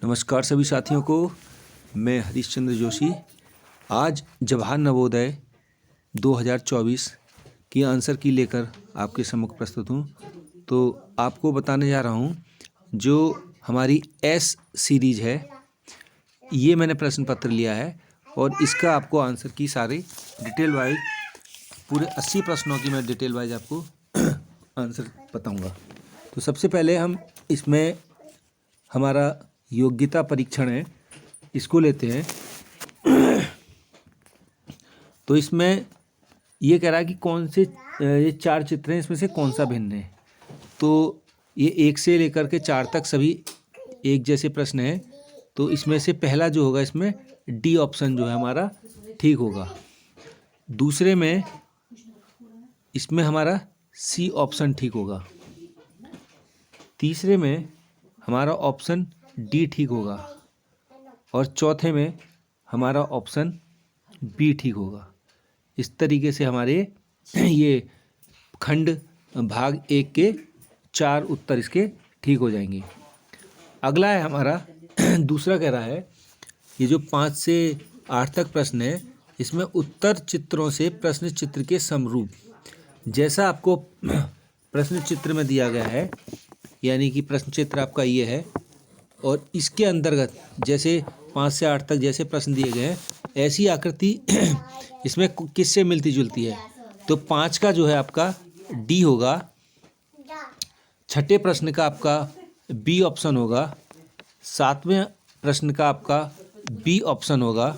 नमस्कार सभी साथियों को। मैं हरीशचंद्र जोशी आज जवाहर नवोदय 2024 की आंसर की लेकर आपके सम्मुख प्रस्तुत हूँ। तो आपको बताने जा रहा हूँ जो हमारी एस सीरीज है, ये मैंने प्रश्न पत्र लिया है और इसका आपको आंसर की सारी डिटेल वाइज पूरे 80 प्रश्नों की मैं डिटेल वाइज आपको आंसर बताऊँगा। तो सबसे पहले हम इसमें हमारा योग्यता परीक्षण है, इसको लेते हैं। तो इसमें ये कह रहा है कि कौन से ये 4 चित्र हैं, इसमें से कौन सा भिन्न है। तो ये 1 से लेकर के 4 तक सभी एक जैसे प्रश्न हैं। तो इसमें से पहला जो होगा, इसमें डी ऑप्शन जो है हमारा ठीक होगा। दूसरे में इसमें हमारा सी ऑप्शन ठीक होगा। तीसरे में हमारा ऑप्शन डी ठीक होगा और चौथे में हमारा ऑप्शन बी ठीक होगा। इस तरीके से हमारे ये खंड भाग 1 के 4 उत्तर इसके ठीक हो जाएंगे। अगला है हमारा दूसरा कह रहा है ये जो 5 से 8 तक प्रश्न है, इसमें उत्तर चित्रों से प्रश्न चित्र के समरूप जैसा आपको प्रश्न चित्र में दिया गया है, यानी कि प्रश्न चित्र आपका ये है और इसके अंतर्गत जैसे 5 से 8 तक जैसे प्रश्न दिए गए हैं, ऐसी आकृति इसमें किससे मिलती जुलती है। तो 5 का जो है आपका डी होगा, छठे प्रश्न का आपका बी ऑप्शन होगा, 7वें प्रश्न का आपका बी ऑप्शन होगा,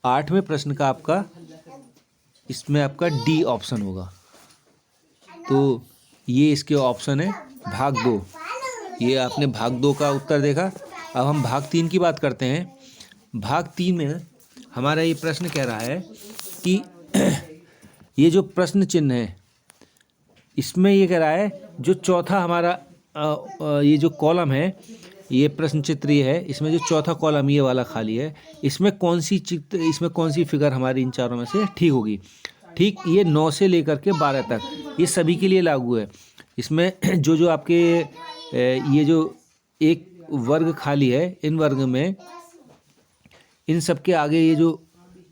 8वें प्रश्न का आपका इसमें आपका डी ऑप्शन होगा। तो ये इसके ऑप्शन है भाग 2। ये आपने भाग 2 का उत्तर देखा। अब हम भाग 3 की बात करते हैं। भाग 3 में हमारा ये प्रश्न कह रहा है कि ये जो प्रश्न चिन्ह है, इसमें ये कह रहा है जो चौथा हमारा ये जो कॉलम है, ये प्रश्न चित्र ये है, इसमें जो चौथा कॉलम ये वाला खाली है, इसमें कौन सी फिगर हमारी इन चारों में से ठीक होगी। ठीक, ये 9 से लेकर के 12 तक ये सभी के लिए लागू है। इसमें जो आपके ये जो एक वर्ग खाली है, इन वर्ग में इन सब के आगे ये जो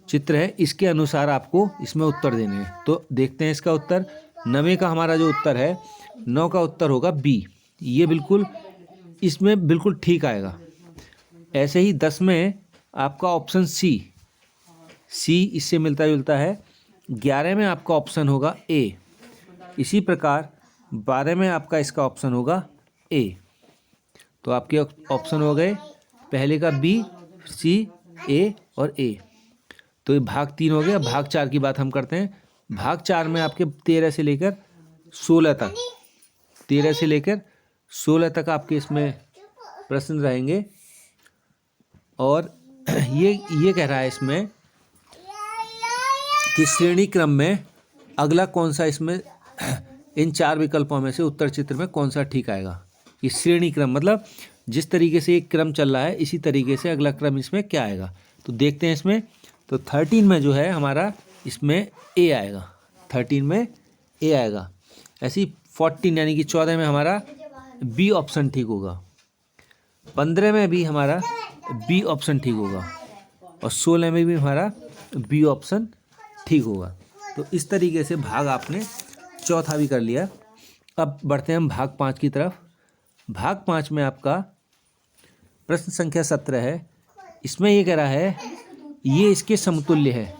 चित्र है, इसके अनुसार आपको इसमें उत्तर देने हैं। तो देखते हैं इसका उत्तर। 9वें का हमारा जो उत्तर है, 9 का उत्तर होगा बी। ये बिल्कुल इसमें बिल्कुल ठीक आएगा। ऐसे ही 10 में आपका ऑप्शन सी इससे मिलता जुलता है। 11 में आपका ऑप्शन होगा ए। इसी प्रकार 12 में आपका इसका ऑप्शन होगा ए। तो आपके ऑप्शन हो गए पहले का बी, सी, ए और ए। तो ये भाग 3 हो गया। भाग 4 की बात हम करते हैं। भाग 4 में आपके 13 से लेकर 16 तक 13 से लेकर 16 तक आपके इसमें प्रश्न रहेंगे। और ये कह रहा है इसमें कि श्रेणी क्रम में अगला कौन सा इसमें इन 4 विकल्पों में से उत्तर चित्र में कौन सा ठीक आएगा। ये श्रेणी क्रम मतलब जिस तरीके से एक क्रम चल रहा है, इसी तरीके से अगला क्रम इसमें क्या आएगा। तो देखते हैं इसमें। तो 13 में जो है हमारा इसमें ए आएगा। 13 में ए आएगा। ऐसी 14 यानी कि 14 में हमारा बी ऑप्शन ठीक होगा। 15 में भी हमारा बी ऑप्शन ठीक होगा और 16 में भी हमारा बी ऑप्शन ठीक होगा। तो इस तरीके से भाग आपने चौथा भी कर लिया। अब बढ़ते हैं हम भाग 5 की तरफ। भाग 5 में आपका प्रश्न संख्या 17 है। इसमें ये कह रहा है ये इसके समतुल्य है,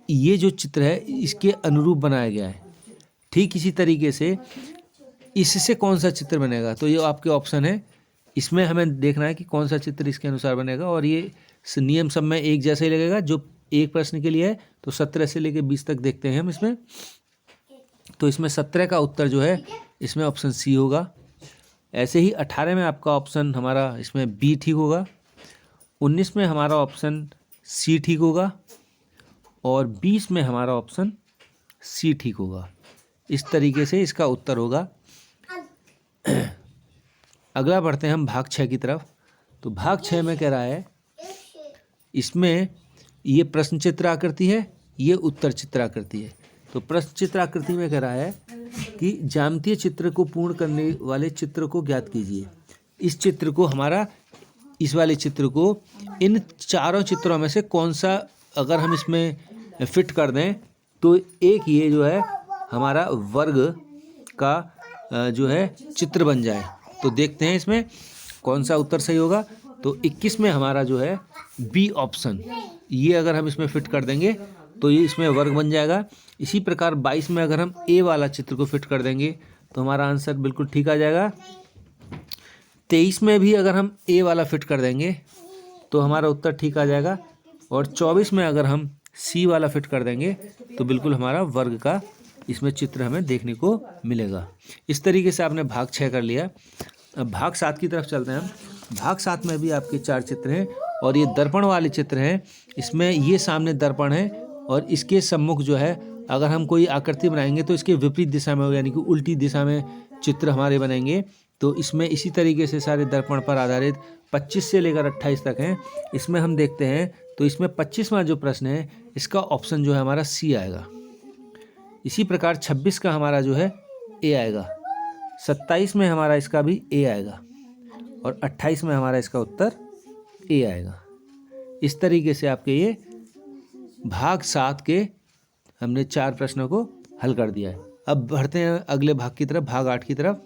ये जो चित्र है इसके अनुरूप बनाया गया है। ठीक इसी तरीके से इससे कौन सा चित्र बनेगा। तो ये आपके ऑप्शन है, इसमें हमें देखना है कि कौन सा चित्र इसके अनुसार बनेगा। और ये नियम सब में एक जैसा ही लगेगा। जो एक प्रश्न के लिए है तो 17 से लेकर 20 तक देखते हैं हम इसमें। तो इसमें 17 का उत्तर जो है इसमें ऑप्शन सी होगा। ऐसे ही 18 में आपका ऑप्शन हमारा इसमें बी ठीक होगा। 19 में हमारा ऑप्शन सी ठीक होगा और 20 में हमारा ऑप्शन सी ठीक होगा। इस तरीके से इसका उत्तर होगा। अगला बढ़ते हैं हम भाग 6 की तरफ। तो भाग 6 में कह रहा है इसमें ये प्रश्न चित्र आकृति है, ये उत्तर चित्र आकृति है। तो प्रश्न चित्र आकृति में कह रहा है कि ज्यामितीय चित्र को पूर्ण करने वाले चित्र को ज्ञात कीजिए। इस चित्र को हमारा, इस वाले चित्र को इन चारों चित्रों में से कौन सा अगर हम इसमें फिट कर दें तो एक ये जो है हमारा वर्ग का जो है चित्र बन जाए। तो देखते हैं इसमें कौन सा उत्तर सही होगा। तो 21 में हमारा जो है बी ऑप्शन, ये अगर हम इसमें फिट कर देंगे तो ये इसमें वर्ग बन जाएगा। इसी प्रकार 22 में अगर हम ए वाला चित्र को फिट कर देंगे तो हमारा आंसर बिल्कुल ठीक आ जाएगा। 23 में भी अगर हम ए वाला फिट कर देंगे तो हमारा उत्तर ठीक आ जाएगा। और 24 में अगर हम सी वाला फिट कर देंगे तो बिल्कुल हमारा वर्ग का इसमें चित्र हमें देखने को मिलेगा। इस तरीके से आपने भाग 6 कर लिया। अब भाग 7 की तरफ चलते हैं हम। भाग 7 में भी आपके 4 चित्र हैं और ये दर्पण वाले चित्र हैं। इसमें ये सामने दर्पण है और इसके सम्मुख जो है अगर हम कोई आकृति बनाएंगे तो इसके विपरीत दिशा में, यानी कि उल्टी दिशा में चित्र हमारे बनेंगे। तो इसमें इसी तरीके से सारे दर्पण पर आधारित 25 से लेकर 28 तक हैं। इसमें हम देखते हैं तो इसमें 25वां जो प्रश्न है इसका ऑप्शन जो है हमारा सी आएगा। इसी प्रकार 26 का हमारा जो है ए आएगा, 27 में हमारा इसका भी ए आएगा और 28 में हमारा इसका उत्तर ए आएगा। इस तरीके से आपके ये भाग 7 के हमने 4 प्रश्नों को हल कर दिया है। अब बढ़ते हैं अगले भाग की तरफ, भाग 8 की तरफ।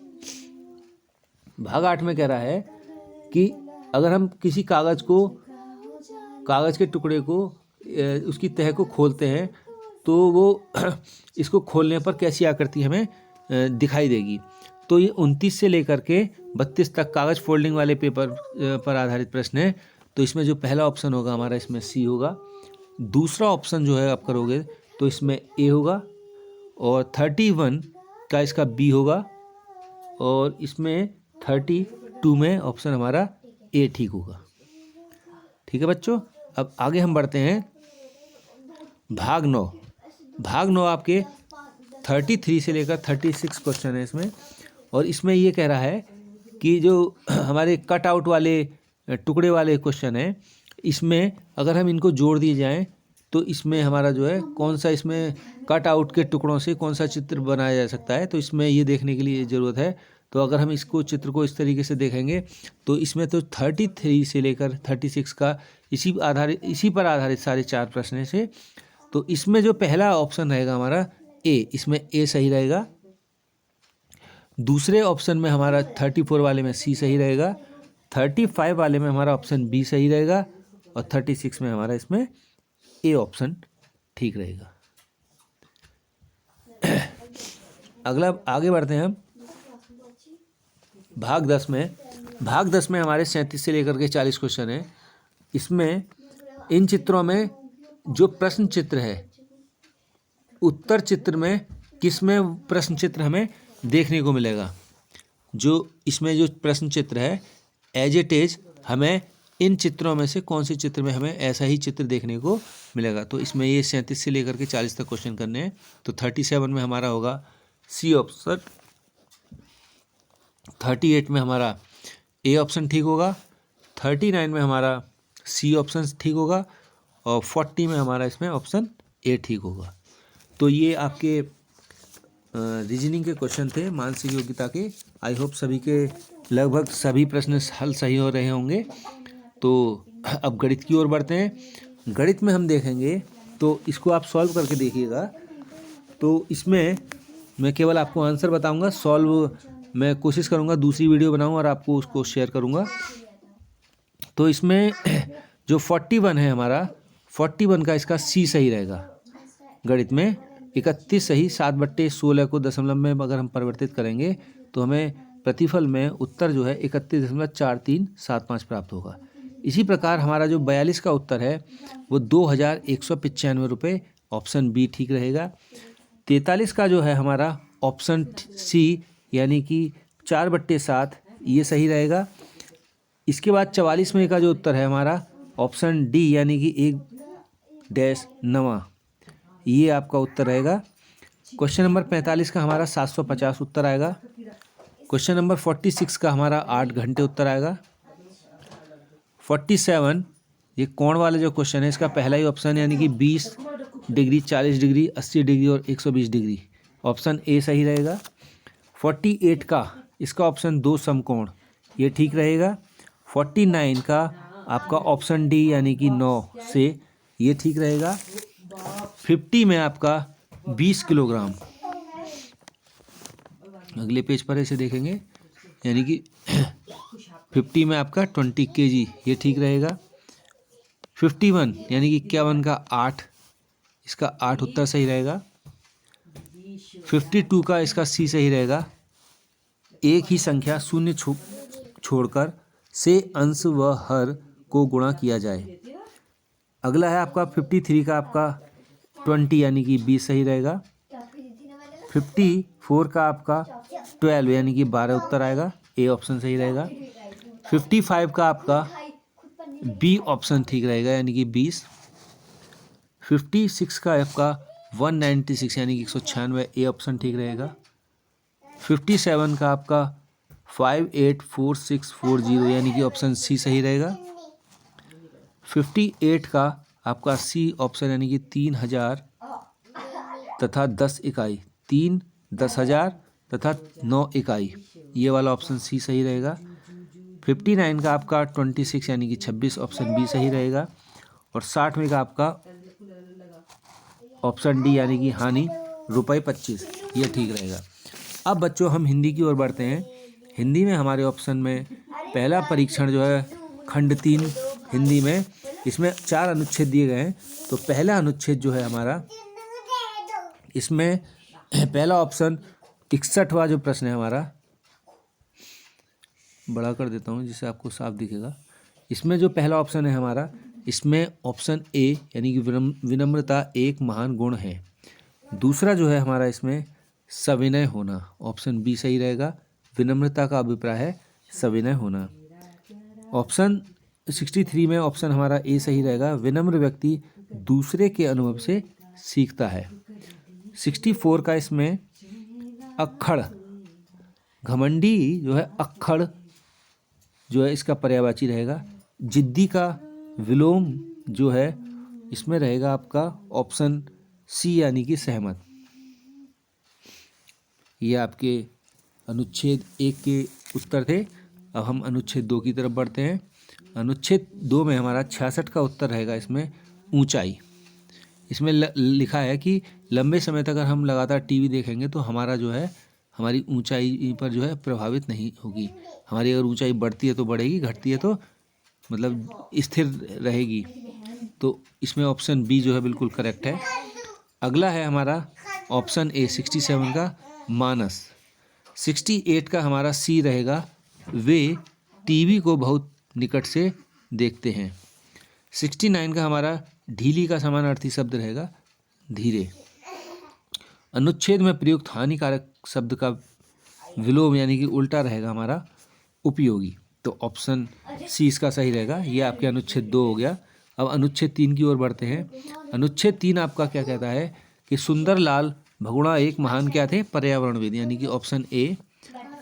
भाग 8 में कह रहा है कि अगर हम किसी कागज़ के टुकड़े को उसकी तह को खोलते हैं तो वो इसको खोलने पर कैसी आकृति हमें दिखाई देगी। तो ये 29 से लेकर के 32 तक कागज़ फोल्डिंग वाले पेपर पर आधारित प्रश्न है। तो इसमें जो पहला ऑप्शन होगा हमारा इसमें सी होगा। दूसरा ऑप्शन जो है आप करोगे तो इसमें ए होगा और 31 का इसका बी होगा और इसमें 32 में ऑप्शन हमारा ए ठीक होगा। ठीक है बच्चों, अब आगे हम बढ़ते हैं भाग 9। भाग 9 आपके 33 से लेकर 36 क्वेश्चन है इसमें। और इसमें ये कह रहा है कि जो हमारे कट आउट वाले टुकड़े वाले क्वेश्चन हैं, इसमें अगर हम इनको जोड़ दिए जाएं तो इसमें हमारा जो है कौन सा इसमें कट आउट के टुकड़ों से कौन सा चित्र बनाया जा सकता है। तो इसमें ये देखने के लिए ज़रूरत है। तो अगर हम इसको चित्र को इस तरीके से देखेंगे तो इसमें तो 33 से लेकर 36 का इसी पर आधारित सारे 4 प्रश्न से। तो इसमें जो पहला ऑप्शन रहेगा हमारा ए, इसमें ए सही रहेगा। दूसरे ऑप्शन में हमारा 34 वाले में सी सही रहेगा। 35 वाले में हमारा ऑप्शन बी सही रहेगा और 36 में हमारा इसमें ए ऑप्शन ठीक रहेगा। अगला आगे बढ़ते हैं हम भाग 10 में। भाग 10 में हमारे 37 से लेकर के 40 क्वेश्चन है। इसमें इन चित्रों में जो प्रश्न चित्र है, उत्तर चित्र में किस में प्रश्न चित्र हमें देखने को मिलेगा। जो इसमें जो प्रश्न चित्र है एज इट इज हमें इन चित्रों में से कौन से चित्र में हमें ऐसा ही चित्र देखने को मिलेगा। तो इसमें ये 37 से लेकर के 40 तक क्वेश्चन करने हैं। तो 37 में हमारा होगा सी ऑप्शन, 38 में हमारा ए ऑप्शन ठीक होगा, 39 में हमारा सी ऑप्शन ठीक होगा और 40 में हमारा इसमें ऑप्शन ए ठीक होगा। तो ये आपके रीजनिंग के क्वेश्चन थे, मानसिक योग्यता के। आई होप सभी के लगभग सभी प्रश्न हल सही हो रहे होंगे। तो अब गणित की ओर बढ़ते हैं। गणित में हम देखेंगे तो इसको आप सॉल्व करके देखिएगा। तो इसमें मैं केवल आपको आंसर बताऊंगा, सॉल्व मैं कोशिश करूंगा दूसरी वीडियो बनाऊं और आपको उसको शेयर करूंगा। तो इसमें जो 41 है हमारा, 41 का इसका सी सही रहेगा। गणित में 31 सही, 7/16 को दशमलव में अगर हम परिवर्तित करेंगे तो हमें प्रतिफल में उत्तर जो है 31.4375 प्राप्त होगा। इसी प्रकार हमारा जो 42 का उत्तर है वो 2195 रुपये, ऑप्शन बी ठीक रहेगा। 43 का जो है हमारा ऑप्शन सी यानी कि 4/7 ये सही रहेगा। इसके बाद 44 में का जो उत्तर है हमारा ऑप्शन डी यानी कि 1-9 ये आपका उत्तर रहेगा। क्वेश्चन नंबर 45 का हमारा 750 उत्तर आएगा। क्वेश्चन नंबर 46 का हमारा 8 घंटे उत्तर आएगा। 47 ये कोण वाले जो क्वेश्चन है इसका पहला ही ऑप्शन यानी कि 20 डिग्री, 40 डिग्री, 80 डिग्री और 120 डिग्री, ऑप्शन ए सही रहेगा। 48 का इसका ऑप्शन 2 समकोण ये ठीक रहेगा। 49 का आपका ऑप्शन डी यानी कि 9 से, ये ठीक रहेगा। 50 में आपका 20 किलोग्राम, अगले पेज पर ऐसे देखेंगे, यानी कि 50 में आपका 20 kg, ये ठीक रहेगा। 51 यानी कि 51 का 8, इसका 8 उत्तर सही रहेगा। 52 का इसका सी सही रहेगा। एक ही संख्या शून्य छोड़कर से अंश व हर को गुणा किया जाए। अगला है आपका 53 का आपका 20 यानी कि 20 सही रहेगा। 54 का आपका 12 यानी कि 12 उत्तर आएगा, ए ऑप्शन सही रहेगा। 55 का आपका बी ऑप्शन ठीक रहेगा यानी कि 20। 56 का आपका 196 यानी कि 196, ए ऑप्शन ठीक रहेगा। 57 का आपका 584640 यानी कि ऑप्शन सी सही रहेगा। 58 का आपका सी ऑप्शन यानी कि 3000 तथा 10 इकाई, 3 10,000 तथा 9 इकाई, ये वाला ऑप्शन सी सही रहेगा। 59 का आपका 26 यानी कि 26, ऑप्शन बी सही रहेगा। और 60 का आपका ऑप्शन डी यानी कि हानि रुपये 25, ये ठीक रहेगा। अब बच्चों हम हिंदी की ओर बढ़ते हैं। हिंदी में हमारे ऑप्शन में पहला परीक्षण जो है खंड 3 हिंदी में, इसमें 4 अनुच्छेद दिए गए हैं। तो पहला अनुच्छेद जो है हमारा, इसमें पहला ऑप्शन 61वां जो प्रश्न है हमारा, बड़ा कर देता हूँ जिससे आपको साफ दिखेगा। इसमें जो पहला ऑप्शन है हमारा, इसमें ऑप्शन ए यानी कि विनम्रता एक महान गुण है। दूसरा जो है हमारा इसमें सविनय होना, ऑप्शन बी सही रहेगा। विनम्रता का अभिप्राय है सविनय होना। ऑप्शन 63 में ऑप्शन हमारा ए सही रहेगा। विनम्र व्यक्ति दूसरे के अनुभव से सीखता है। 64 का इसमें अक्खड़, घमंडी जो है अक्खड़ जो है इसका पर्यायवाची रहेगा। जिद्दी का विलोम जो है इसमें रहेगा आपका ऑप्शन सी यानी कि सहमत। ये आपके अनुच्छेद 1 के उत्तर थे। अब हम अनुच्छेद 2 की तरफ बढ़ते हैं। अनुच्छेद 2 में हमारा 66 का उत्तर रहेगा इसमें ऊंचाई। इसमें लिखा है कि लंबे समय तक अगर हम लगातार टीवी देखेंगे तो हमारा जो है, हमारी ऊंचाई पर जो है प्रभावित नहीं होगी। हमारी अगर ऊंचाई बढ़ती है तो बढ़ेगी, घटती है तो मतलब स्थिर रहेगी। तो इसमें ऑप्शन बी जो है बिल्कुल करेक्ट है। अगला है हमारा ऑप्शन ए 67 का मानस। 68 का हमारा सी रहेगा, वे टीवी को बहुत निकट से देखते हैं। 69 का हमारा ढीली का समानार्थी शब्द रहेगा धीरे। अनुच्छेद में प्रयुक्त हानिकारक शब्द का विलोम यानी कि उल्टा रहेगा हमारा उपयोगी। तो ऑप्शन सी इसका सही रहेगा। ये आपके अनुच्छेद 2 हो गया। अब अनुच्छेद 3 की ओर बढ़ते हैं। अनुच्छेद 3 आपका क्या कहता है कि सुंदरलाल भगुड़ा एक महान क्या थे, पर्यावरणविद, यानी कि ऑप्शन ए।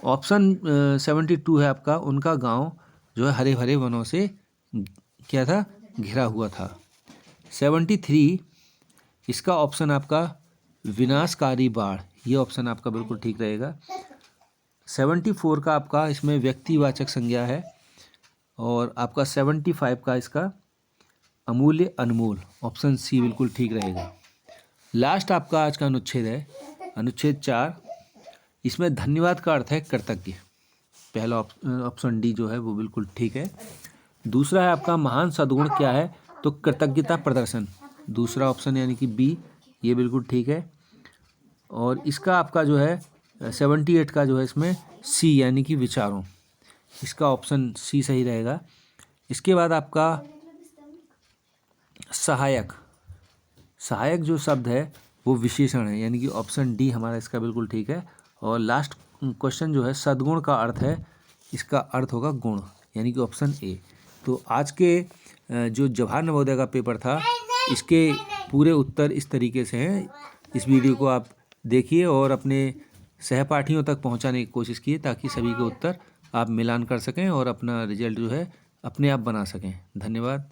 ऑप्शन 72 है आपका, उनका गांव जो है हरे भरे वनों से क्या था, घिरा हुआ था। 73 इसका ऑप्शन आपका विनाशकारी बाढ़, ये ऑप्शन आपका बिल्कुल ठीक रहेगा। 74 का आपका इसमें व्यक्तिवाचक संज्ञा है। और आपका 75 का इसका अमूल्य अनमोल, ऑप्शन सी बिल्कुल ठीक रहेगा। लास्ट आपका आज का अनुच्छेद है अनुच्छेद 4। इसमें धन्यवाद का अर्थ है कृतज्ञ। पहला ऑप्शन डी जो है वो बिल्कुल ठीक है। दूसरा है आपका महान सद्गुण क्या है, तो कृतज्ञता प्रदर्शन, दूसरा ऑप्शन यानी कि बी, ये बिल्कुल ठीक है। और इसका आपका जो है 78 का जो है इसमें सी यानी कि विचारों, इसका ऑप्शन सी सही रहेगा। इसके बाद आपका सहायक, सहायक जो शब्द है वो विशेषण है, यानी कि ऑप्शन डी हमारा इसका बिल्कुल ठीक है। और लास्ट क्वेश्चन जो है सद्गुण का अर्थ है, इसका अर्थ होगा गुण, यानी कि ऑप्शन ए। तो आज के जो जवाहर नवोदय का पेपर था, इसके पूरे उत्तर इस तरीके से हैं। इस वीडियो को आप देखिए और अपने सहपाठियों तक पहुंचाने की कोशिश कीजिए ताकि सभी के उत्तर आप मिलान कर सकें और अपना रिजल्ट जो है अपने आप बना सकें। धन्यवाद।